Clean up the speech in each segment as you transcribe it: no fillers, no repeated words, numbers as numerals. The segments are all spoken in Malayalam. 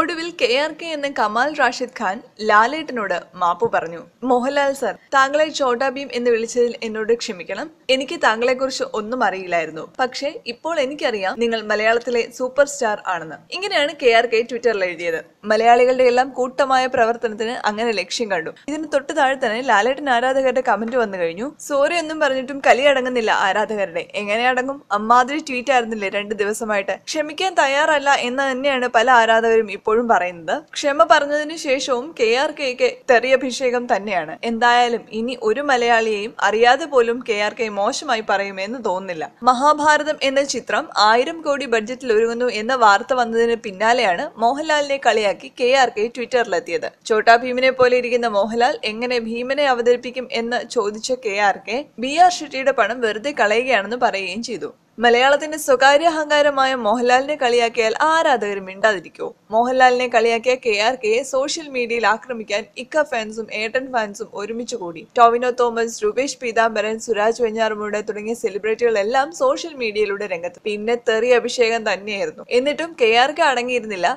ഒടുവിൽ KRK എന്ന കമാൽ റാഷിദ് ഖാൻ ലാലേട്ടനോട് മാപ്പു പറഞ്ഞു. മോഹൻലാൽ സർ, താങ്കളെ ചോട്ടാ ഭീം എന്ന് വിളിച്ചതിൽ എന്നോട് ക്ഷമിക്കണം. എനിക്ക് താങ്കളെക്കുറിച്ച് ഒന്നും അറിയില്ലായിരുന്നു. പക്ഷേ ഇപ്പോൾ എനിക്കറിയാം നിങ്ങൾ മലയാളത്തിലെ സൂപ്പർ സ്റ്റാർ ആണെന്ന്. ഇങ്ങനെയാണ് KRK ട്വിറ്ററിൽ എഴുതിയത്. മലയാളികളുടെ എല്ലാം കൂട്ടമായ പ്രവർത്തനത്തിന് അങ്ങനെ ലക്ഷ്യം കണ്ടു. ഇതിന് തൊട്ട് താഴെ തന്നെ ലാലേട്ടൻ ആരാധകരുടെ കമന്റ് വന്നു കഴിഞ്ഞു. സോറി ഒന്നും പറഞ്ഞിട്ടും കലി അടങ്ങുന്നില്ല ആരാധകരുടെ. എങ്ങനെ അടങ്ങും? അമ്മാതിരി ട്വീറ്റ് ആയിരുന്നില്ലേ 2 ദിവസമായിട്ട്. ക്ഷമിക്കാൻ തയ്യാറല്ല എന്ന് തന്നെയാണ് പല ആരാധകരും ഇപ്പോഴും പറയുന്നത്. ക്ഷമ പറഞ്ഞതിന് ശേഷവും KRKക്ക് തെറിയഭിഷേകം തന്നെയാണ്. എന്തായാലും ഇനി ഒരു മലയാളിയെയും അറിയാതെ പോലും KRK മോശമായി പറയുമെന്ന് തോന്നുന്നില്ല. മഹാഭാരതം എന്ന ചിത്രം 1000 കോടി ബഡ്ജറ്റിൽ ഒരുങ്ങുന്നു എന്ന വാർത്ത വന്നതിന് പിന്നാലെയാണ് മോഹൻലാലിനെ കളിയാക്കി KRK ട്വിറ്ററിലെത്തിയത്. ചോട്ടാ ഭീമിനെ പോലെ ഇരിക്കുന്ന മോഹൻലാൽ എങ്ങനെ ഭീമനെ അവതരിപ്പിക്കും എന്ന് ചോദിച്ച KRK BR ഷെട്ടിയുടെ പണം വെറുതെ കളയുകയാണെന്ന് പറയുകയും ചെയ്തു. മലയാളത്തിന്റെ സ്വകാര്യ അഹങ്കാരമായ മോഹൻലാലിനെ കളിയാക്കിയാൽ ആരാധകരും മിണ്ടാതിരിക്കോ? മോഹൻലാലിനെ കളിയാക്കിയ KRKയെ സോഷ്യൽ മീഡിയയിൽ ആക്രമിക്കാൻ ഇക്ക ഫാൻസും ഏട്ടൻ ഫാൻസും ഒരുമിച്ച് കൂടി. ടോവിനോ തോമസ്, രൂപേഷ് പീതാംബരൻ, സുരാജ് വെഞ്ഞാറമൂട് തുടങ്ങിയ സെലിബ്രിറ്റികളെല്ലാം സോഷ്യൽ മീഡിയയിലൂടെ രംഗത്ത്. പിന്നെ തെറി അഭിഷേകം തന്നെയായിരുന്നു. എന്നിട്ടും KRK അടങ്ങിയിരുന്നില്ല.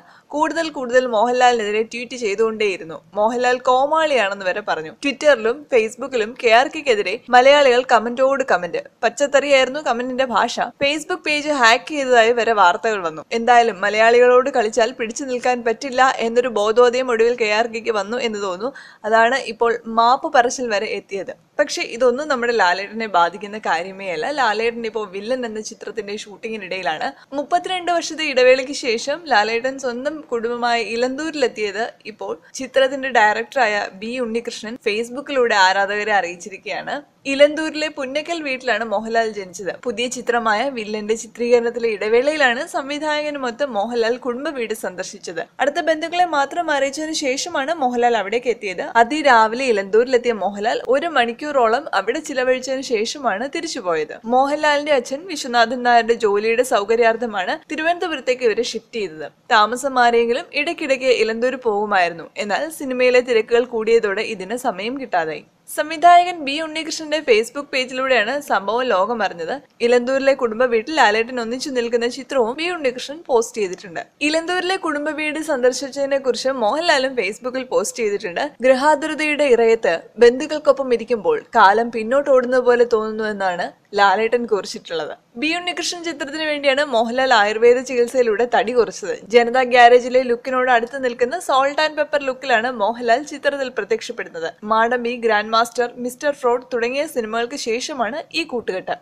കൂടുതൽ മോഹൻലാലിനെതിരെ ട്വീറ്റ് ചെയ്തുകൊണ്ടേയിരുന്നു. മോഹൻലാൽ കോമാളിയാണെന്ന് വരെ പറഞ്ഞു. ട്വിറ്ററിലും ഫേസ്ബുക്കിലും KRKക്കെതിരെ മലയാളികൾ കമന്റോട് കമന്റ്. പച്ചത്തറിയായിരുന്നു കമന്റിന്റെ ഭാഷ. ഫേസ്ബുക്ക് പേജ് ഹാക്ക് ചെയ്തതായി വരെ വാർത്തകൾ വന്നു. എന്തായാലും മലയാളികളോട് കളിച്ചാൽ പിടിച്ചു നിൽക്കാൻ പറ്റില്ല എന്നൊരു ബോധോദയം ഒടുവിൽ KRKക്ക് വന്നു എന്ന് തോന്നുന്നു. അതാണ് ഇപ്പോൾ മാപ്പ് പറച്ചിൽ വരെ എത്തിയത്. പക്ഷെ ഇതൊന്നും നമ്മുടെ ലാലേട്ടനെ ബാധിക്കുന്ന കാര്യമേ അല്ല. ലാലേട്ടൻ ഇപ്പോൾ വില്ലൻ എന്ന ചിത്രത്തിന്റെ ഷൂട്ടിങ്ങിനിടയിലാണ്. 32 വർഷത്തെ ഇടവേളയ്ക്ക് ശേഷം ലാലേട്ടൻ സ്വന്തം കുടുംബമായ ഇലന്തൂരിലെത്തിയത് ഇപ്പോൾ ചിത്രത്തിന്റെ ഡയറക്ടറായ B ഉണ്ണികൃഷ്ണൻ ഫേസ്ബുക്കിലൂടെ ആരാധകരെ അറിയിച്ചിരിക്കുകയാണ്. ഇലന്തൂരിലെ പുന്നക്കൽ വീട്ടിലാണ് മോഹൻലാൽ ജനിച്ചത്. പുതിയ ചിത്രമായ വില്ലന്റെ ചിത്രീകരണത്തിലെ ഇടവേളയിലാണ് സംവിധായകനുമൊത്ത് മോഹൻലാൽ കുടുംബ വീട് സന്ദർശിച്ചത്. അടുത്ത ബന്ധുക്കളെ മാത്രം അറിയിച്ചതിനു ശേഷമാണ് മോഹൻലാൽ അവിടേക്ക് എത്തിയത്. അതിരാവിലെ ഇലന്തൂരിലെത്തിയ മോഹൻലാൽ 1 മണിക്കൂറോളം അവിടെ ചിലവഴിച്ചതിനു ശേഷമാണ് തിരിച്ചുപോയത്. മോഹൻലാലിന്റെ അച്ഛൻ വിശ്വനാഥൻ നായരുടെ ജോലിയുടെ സൗകര്യാർത്ഥമാണ് തിരുവനന്തപുരത്തേക്ക് ഇവരെ ഷിഫ്റ്റ് ചെയ്തത്. താമസം മാറിയെങ്കിലും ഇടയ്ക്കിടയ്ക്ക് ഇലന്തൂർ പോകുമായിരുന്നു. എന്നാൽ സിനിമയിലെ തിരക്കുകൾ കൂടിയതോടെ ഇതിന് സമയം കിട്ടാതായി. സംവിധായകൻ B ഉണ്ണികൃഷ്ണന്റെ ഫേസ്ബുക്ക് പേജിലൂടെയാണ് സംഭവം ലോകമറിഞ്ഞത്. ഇലന്തൂരിലെ കുടുംബ വീട്ടിൽ ലാലേട്ടൻ ഒന്നിച്ചു നിൽക്കുന്ന ചിത്രവും B ഉണ്ണികൃഷ്ണൻ പോസ്റ്റ് ചെയ്തിട്ടുണ്ട്. ഇലന്തൂരിലെ കുടുംബ വീട് സന്ദർശിച്ചതിനെ കുറിച്ച് മോഹൻലാലും ഫേസ്ബുക്കിൽ പോസ്റ്റ് ചെയ്തിട്ടുണ്ട്. ഗൃഹാതുരതയുടെ ഇറയത്ത് ബന്ധുക്കൾക്കൊപ്പം ഇരിക്കുമ്പോൾ കാലം പിന്നോട്ടോടുന്നത് പോലെ തോന്നുന്നു എന്നാണ് ലാലേട്ടൻ കുറിച്ചിട്ടുള്ളത്. B ഉണ്ണികൃഷ്ണൻ ചിത്രത്തിന് വേണ്ടിയാണ് മോഹൻലാൽ ആയുർവേദ ചികിത്സയിലൂടെ തടി കുറച്ചത്. ജനതാ ഗ്യാരേജിലെ ലുക്കിനോട് അടുത്ത് നിൽക്കുന്ന സോൾട്ട് ആൻഡ് പെപ്പർ ലുക്കിലാണ് മോഹൻലാൽ ചിത്രത്തിൽ പ്രത്യക്ഷപ്പെടുന്നത്. Madam B, grand master, mister fraud തുടങ്ങിയ സിനിമകൾക്ക് ശേഷമാണ് ഈ കൂട്ടുകെട്ട്.